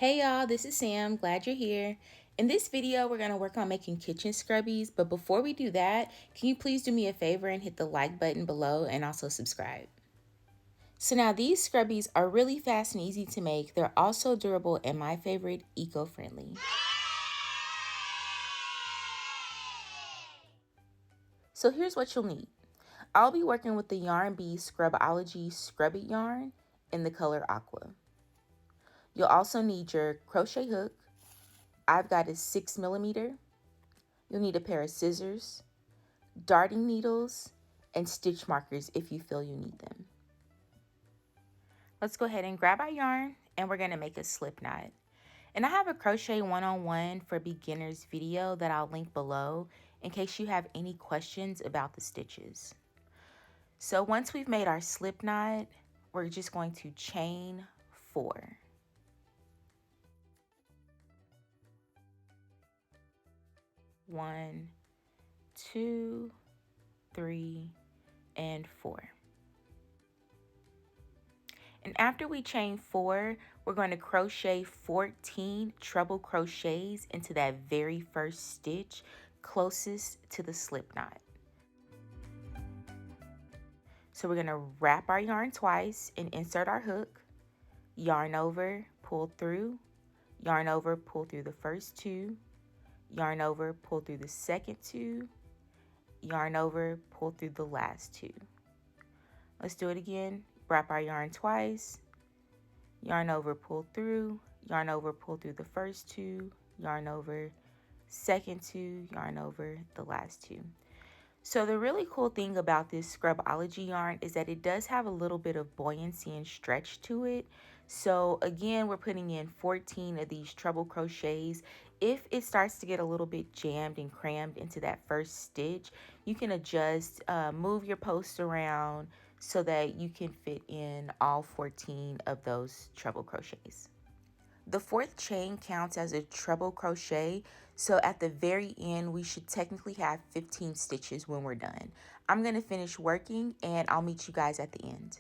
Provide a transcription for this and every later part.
Hey y'all, this is Sam. Glad you're here. In this video, we're going to work on making kitchen scrubbies, but before we do that, can you please do me a favor and hit the like button below and also subscribe? So now these scrubbies are really fast and easy to make. They're also durable and my favorite, eco-friendly. So here's what you'll need. I'll be working with the Yarn Bee Scrub-ology Scrubby yarn in the color aqua. You'll also need your crochet hook. I've got a 6mm. You'll need a pair of scissors, darting needles, and stitch markers if you feel you need them. Let's go ahead and grab our yarn and we're going to make a slip knot. And I have a crochet one-on-one for beginners video that I'll link below in case you have any questions about the stitches. So once we've made our slip knot, we're just going to chain 4. 1, 2, 3, and 4. And after we chain 4, we're going to crochet 14 treble crochets into that very first stitch closest to the slip knot. So we're going to wrap our yarn twice and insert our hook, yarn over, pull through, yarn over, pull through the first 2, yarn over, pull through the second 2, yarn over, pull through the last 2. Let's do it again. Wrap our yarn twice, yarn over, pull through, yarn over, pull through the first 2, yarn over, second 2, yarn over, the last 2. So the really cool thing about this Scrub-ology yarn is that it does have a little bit of buoyancy and stretch to it. So again, we're putting in 14 of these treble crochets. If it starts to get a little bit jammed and crammed into that first stitch, you can adjust, move your post around so that you can fit in all 14 of those treble crochets. The 4th chain counts as a treble crochet, so at the very end we should technically have 15 stitches when we're done. I'm going to finish working and I'll meet you guys at the end.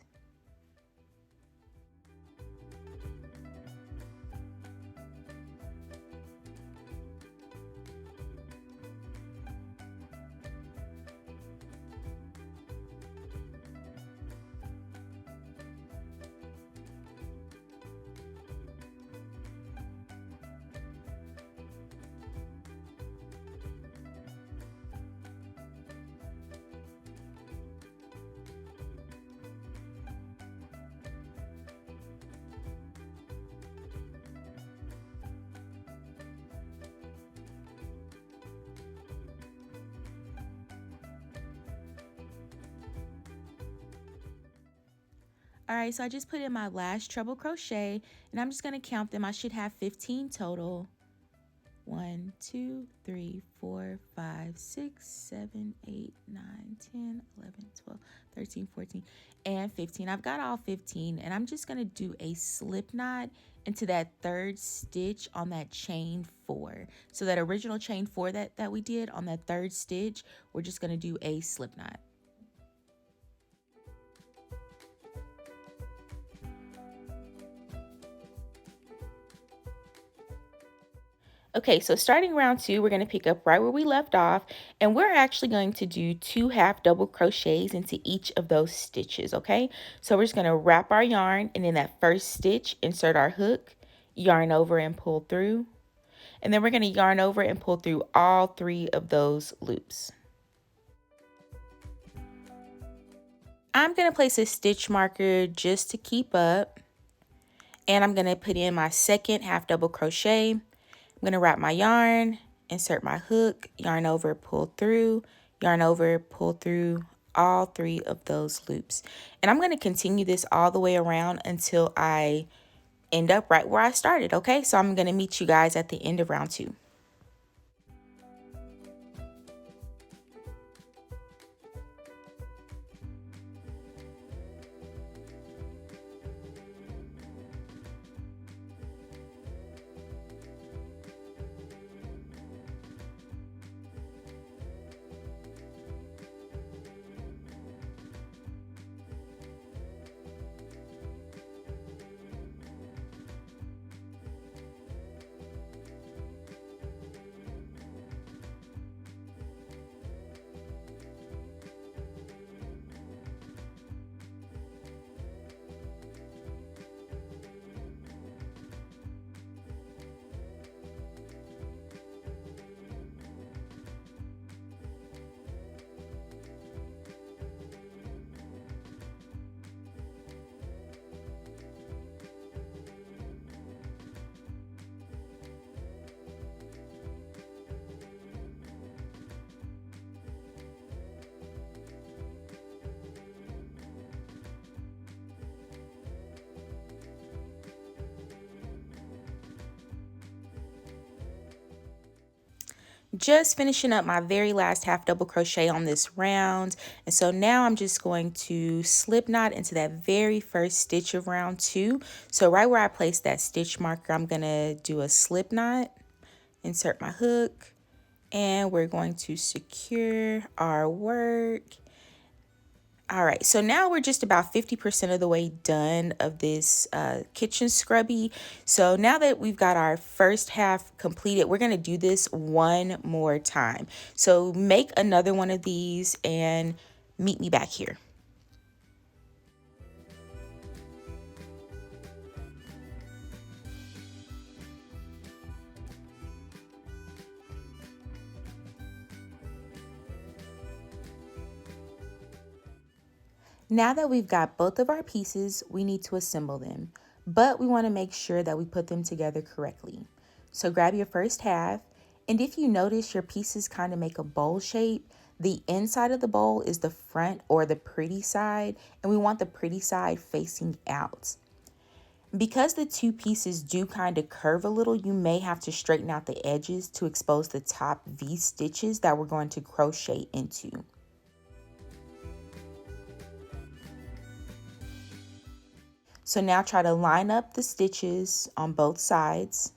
Alright, so I just put in my last treble crochet and I'm just going to count them. I should have 15 total. 1, 2, 3, 4, 5, 6, 7, 8, 9, 10, 11, 12, 13, 14, and 15. I've got all 15 and I'm just going to do a slip knot into that 3rd stitch on that chain 4. So that original chain 4 that we did on that 3rd stitch, we're just going to do a slip knot. Okay, so starting round 2, we're going to pick up right where we left off, and we're actually going to do 2 half double crochets into each of those stitches, okay? So we're just going to wrap our yarn, and in that first stitch, insert our hook, yarn over and pull through, and then we're going to yarn over and pull through all 3 of those loops. I'm going to place a stitch marker just to keep up, and I'm going to put in my 2nd half double crochet. I'm going to wrap my yarn, insert my hook, yarn over, pull through, yarn over, pull through all 3 of those loops. And I'm going to continue this all the way around until I end up right where I started, okay? So I'm going to meet you guys at the end of round 2. Just finishing up my very last half double crochet on this round, and so now I'm just going to slip knot into that very first stitch of round 2. So right where I placed that stitch marker, I'm gonna do a slip knot, insert my hook, and we're going to secure our work. All right, so now we're just about 50% of the way done of this kitchen scrubby. So now that we've got our first half completed, we're gonna do this one more time. So make another one of these and meet me back here. Now that we've got both of our pieces, we need to assemble them, but we want to make sure that we put them together correctly. So grab your first half, and if you notice your pieces kind of make a bowl shape, the inside of the bowl is the front or the pretty side, and we want the pretty side facing out. Because the two pieces do kind of curve a little, you may have to straighten out the edges to expose the top V stitches that we're going to crochet into. So now try to line up the stitches on both sides.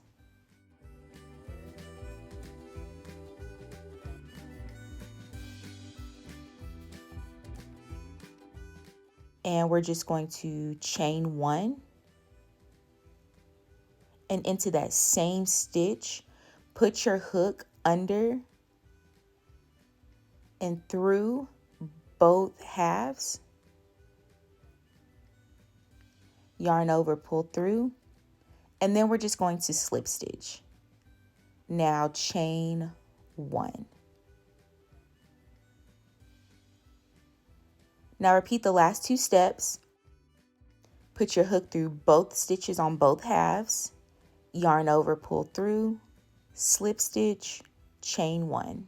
And we're just going to chain 1. And into that same stitch, put your hook under and through both halves. Yarn over, pull through, and then we're just going to slip stitch. Now chain 1. Now repeat the last 2 steps. Put your hook through both stitches on both halves, yarn over, pull through, slip stitch, chain 1.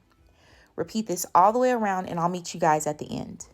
Repeat this all the way around and I'll meet you guys at the end.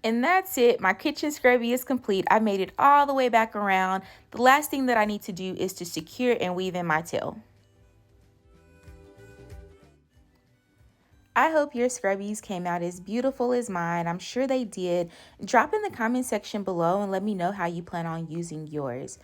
And that's it. My kitchen scrubby is complete. I made it all the way back around. The last thing that I need to do is to secure and weave in my tail. I hope your scrubbies came out as beautiful as mine. I'm sure they did. Drop in the comment section below and let me know how you plan on using yours.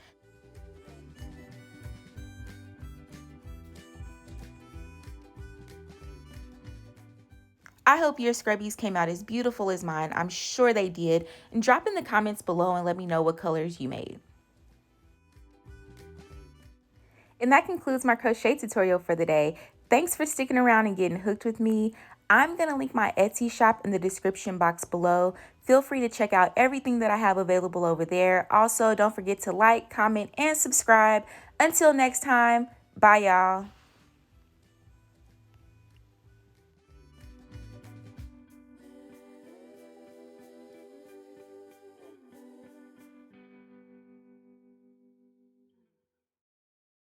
I hope your scrubbies came out as beautiful as mine. I'm sure they did. And drop in the comments below and let me know what colors you made. And that concludes my crochet tutorial for the day. Thanks for sticking around and getting hooked with me. I'm going to link my Etsy shop in the description box below. Feel free to check out everything that I have available over there. Also, don't forget to like, comment, and subscribe. Until next time, bye y'all.